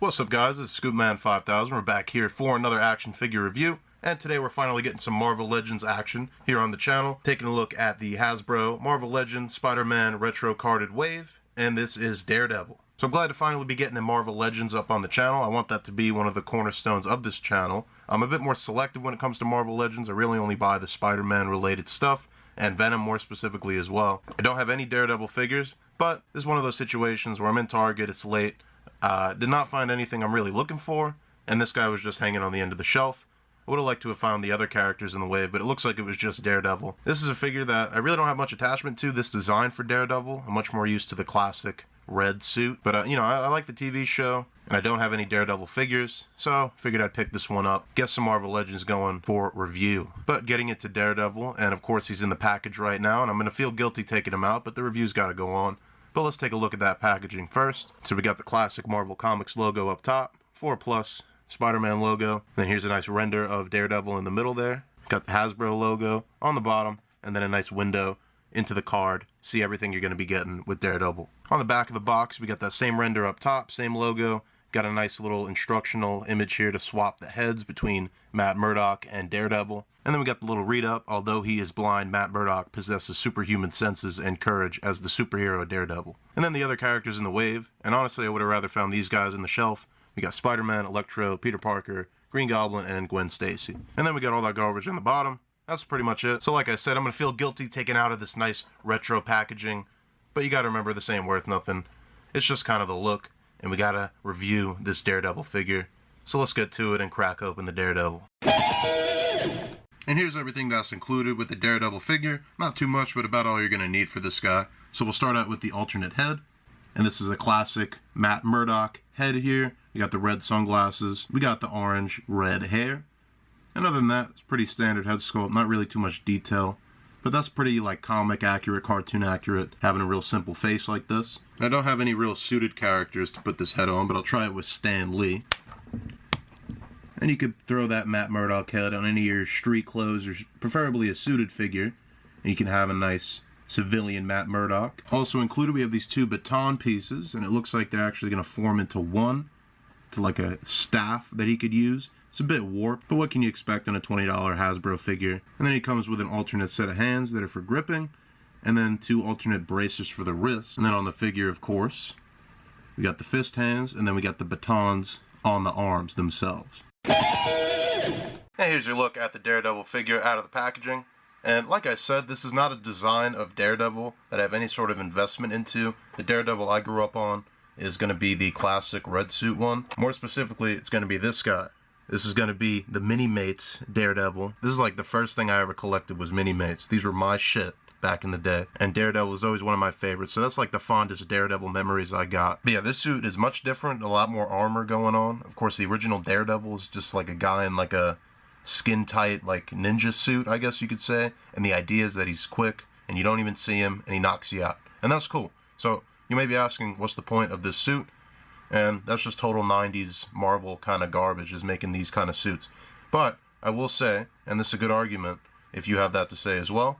What's up guys, it's Scoopman5000. We're back here for another action figure review, and today we're finally getting some Marvel Legends action here on the channel, taking a look at the Hasbro Marvel Legends Spider-Man Retro Carded Wave, and this is Daredevil. So I'm glad to finally be getting the Marvel Legends up on the channel. I want that to be one of the cornerstones of this channel. I'm a bit more selective when it comes to Marvel Legends. I really only buy the Spider-Man related stuff, and Venom more specifically as well. I don't have any Daredevil figures, but this is one of those situations where I'm in Target, it's late, did not find anything I'm really looking for, and this guy was just hanging on the end of the shelf. I would have liked to have found the other characters in the wave, but it looks like it was just Daredevil. This is a figure that I really don't have much attachment to, this design for Daredevil. I'm much more used to the classic red suit, but you know, I like the TV show, and I don't have any Daredevil figures, so figured I'd pick this one up, get some Marvel Legends going for review. But getting it to Daredevil, and of course he's in the package right now, and I'm going to feel guilty taking him out, but the review's got to go on. But let's take a look at that packaging first. So we got the classic Marvel Comics logo up top, 4+ Spider-Man logo, then here's a nice render of Daredevil in the middle there. Got the Hasbro logo on the bottom, and then a nice window into the card. See everything you're going to be getting with Daredevil. On the back of the box, we got that same render up top, same logo. Got a nice little instructional image here to swap the heads between Matt Murdock and Daredevil. And then we got the little read-up, although he is blind, Matt Murdock possesses superhuman senses and courage as the superhero Daredevil. And then the other characters in the wave, and honestly I would have rather found these guys in the shelf. We got Spider-Man, Electro, Peter Parker, Green Goblin, and Gwen Stacy. And then we got all that garbage on the bottom. That's pretty much it. So like I said, I'm going to feel guilty taking out of this nice retro packaging, but you got to remember this ain't worth nothing. It's just kind of the look, and we got to review this Daredevil figure. So let's get to it and crack open the Daredevil. And here's everything that's included with the Daredevil figure. Not too much, but about all you're going to need for this guy. So we'll start out with the alternate head. And this is a classic Matt Murdock head here. You got the red sunglasses. We got the orange red hair. And other than that, it's pretty standard head sculpt. Not really too much detail. But that's pretty like comic accurate, cartoon accurate, having a real simple face like this. I don't have any real suited characters to put this head on, but I'll try it with Stan Lee. And you could throw that Matt Murdock head on any of your street clothes, or preferably a suited figure, and you can have a nice civilian Matt Murdock. Also included, we have these two baton pieces, and it looks like they're actually going to form into one, to like a staff that he could use. It's a bit warped, but what can you expect on a $20 Hasbro figure? And then he comes with an alternate set of hands that are for gripping, and then two alternate bracers for the wrists. And then on the figure, of course, we got the fist hands, and then we got the batons on the arms themselves. And here's your look at the Daredevil figure out of the packaging. And like I said, this is not a design of Daredevil that I have any sort of investment into. The Daredevil I grew up on is going to be the classic red suit one. More specifically, it's going to be this guy. This is going to be the Mini-Mates Daredevil. This is like the first thing I ever collected was Mini-Mates. These were my shit back in the day. And Daredevil was always one of my favorites. So that's like the fondest Daredevil memories I got. But yeah, this suit is much different. A lot more armor going on. Of course, the original Daredevil is just like a guy in like a skin-tight like ninja suit, I guess you could say. And the idea is that he's quick and you don't even see him and he knocks you out. And that's cool. So you may be asking, what's the point of this suit? And that's just total 90s Marvel kind of garbage, is making these kind of suits. But I will say, and this is a good argument if you have that to say as well,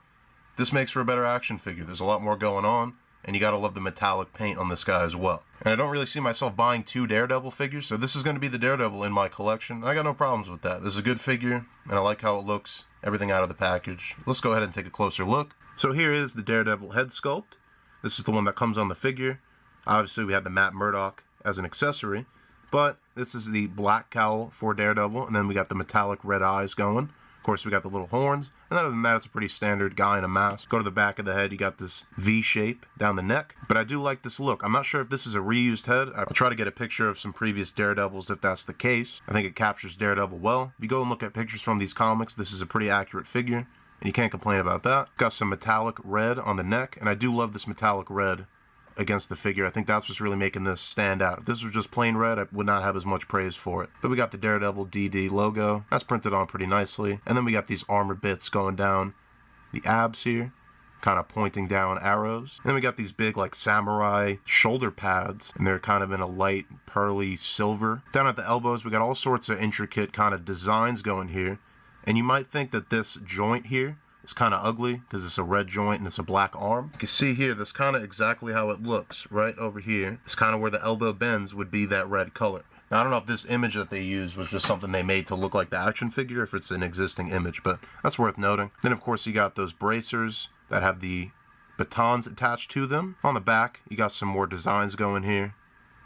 this makes for a better action figure. There's a lot more going on, and you gotta love the metallic paint on this guy as well. And I don't really see myself buying two Daredevil figures, so this is going to be the Daredevil in my collection. I got no problems with that. This is a good figure, and I like how it looks, everything out of the package. Let's go ahead and take a closer look. So here is the Daredevil head sculpt. This is the one that comes on the figure. Obviously, we have the Matt Murdock as an accessory, but this is the black cowl for Daredevil, and then we got the metallic red eyes going. Of course, we got the little horns, and other than that, it's a pretty standard guy in a mask. Go to the back of the head, you got this V shape down the neck, but I do like this look. I'm not sure if this is a reused head. I'll try to get a picture of some previous Daredevils if that's the case. I think it captures Daredevil well. If you go and look at pictures from these comics, this is a pretty accurate figure, and you can't complain about that. Got some metallic red on the neck, and I do love this metallic red against the figure. I think that's what's really making this stand out. If this was just plain red, I would not have as much praise for it. But we got the Daredevil DD logo. That's printed on pretty nicely. And then we got these armor bits going down the abs here, kind of pointing down arrows. And then we got these big like samurai shoulder pads, and they're kind of in a light pearly silver. Down at the elbows, we got all sorts of intricate kind of designs going here. And you might think that this joint here is kind of ugly because it's a red joint and it's a black arm. You can see here, that's kind of exactly how it looks right over here. It's kind of where the elbow bends would be that red color. Now, I don't know if this image that they used was just something they made to look like the action figure, if it's an existing image, but that's worth noting. Then, of course, you got those bracers that have the batons attached to them. On the back, you got some more designs going here.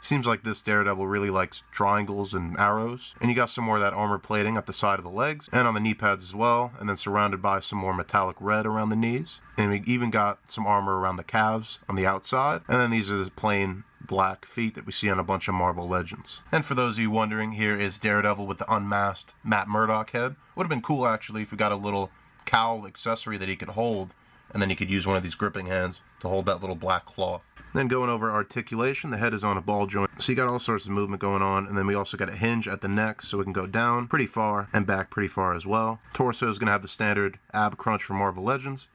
Seems like this Daredevil really likes triangles and arrows. And you got some more of that armor plating at the side of the legs and on the knee pads as well, and then surrounded by some more metallic red around the knees. And we even got some armor around the calves on the outside. And then these are the plain black feet that we see on a bunch of Marvel Legends. And for those of you wondering, here is Daredevil with the unmasked Matt Murdock head. Would have been cool actually if we got a little cowl accessory that he could hold, and then he could use one of these gripping hands to hold that little black cloth. Then going over articulation, the head is on a ball joint, so you got all sorts of movement going on, and then we also got a hinge at the neck, so it can go down pretty far and back pretty far as well. Torso is going to have the standard ab crunch from Marvel Legends.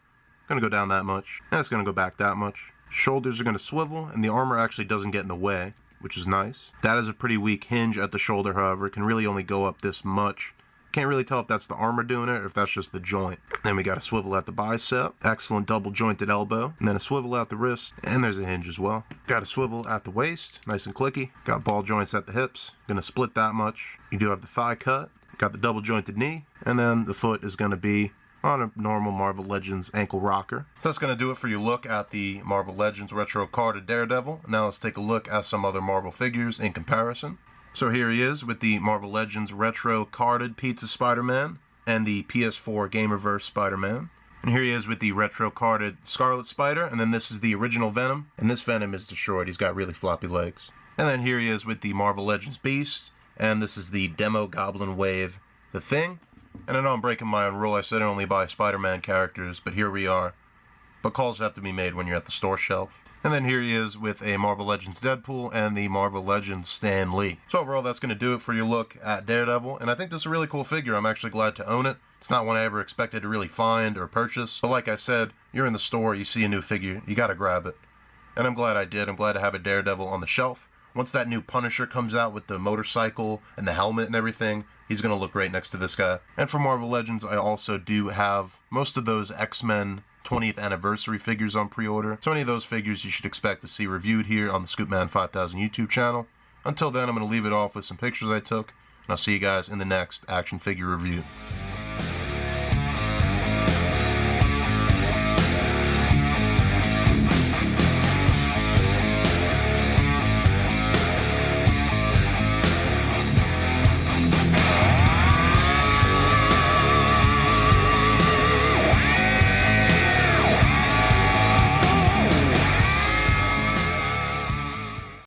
Going to go down that much, and it's going to go back that much. Shoulders are going to swivel, and the armor actually doesn't get in the way, which is nice. That is a pretty weak hinge at the shoulder, however. It can really only go up this much. Can't really tell if that's the armor doing it or if that's just the joint. Then we got a swivel at the bicep, excellent double jointed elbow, and then a swivel at the wrist, and there's a hinge as well. Got a swivel at the waist, nice and clicky. Got ball joints at the hips, gonna split that much. You do have the thigh cut, got the double jointed knee, and then the foot is gonna be on a normal Marvel Legends ankle rocker. So that's going to do it for your look at the Marvel Legends retro carded Daredevil. Now let's take a look at some other Marvel figures in comparison. So here he is with the Marvel Legends retro carded Pizza Spider-Man and the PS4 Gamerverse Spider-Man. And here he is with the retro carded Scarlet Spider, and then this is the original Venom, and this Venom is destroyed. He's got really floppy legs. And then here he is with the Marvel Legends Beast, and this is the Demo Goblin Wave, the Thing. And I know I'm breaking my own rule. I said I only buy Spider-Man characters, but here we are. But calls have to be made when you're at the store shelf. And then here he is with a Marvel Legends Deadpool and the Marvel Legends Stan Lee. So overall, that's going to do it for your look at Daredevil. And I think this is a really cool figure. I'm actually glad to own it. It's not one I ever expected to really find or purchase. But like I said, you're in the store, you see a new figure, you got to grab it. And I'm glad I did. I'm glad to have a Daredevil on the shelf. Once that new Punisher comes out with the motorcycle and the helmet and everything, he's going to look great next to this guy. And for Marvel Legends, I also do have most of those X-Men 20th anniversary figures on pre-order. So any of those figures you should expect to see reviewed here on the Scoopman 5000 YouTube channel. Until then, I'm going to leave it off with some pictures I took, and I'll see you guys in the next action figure review.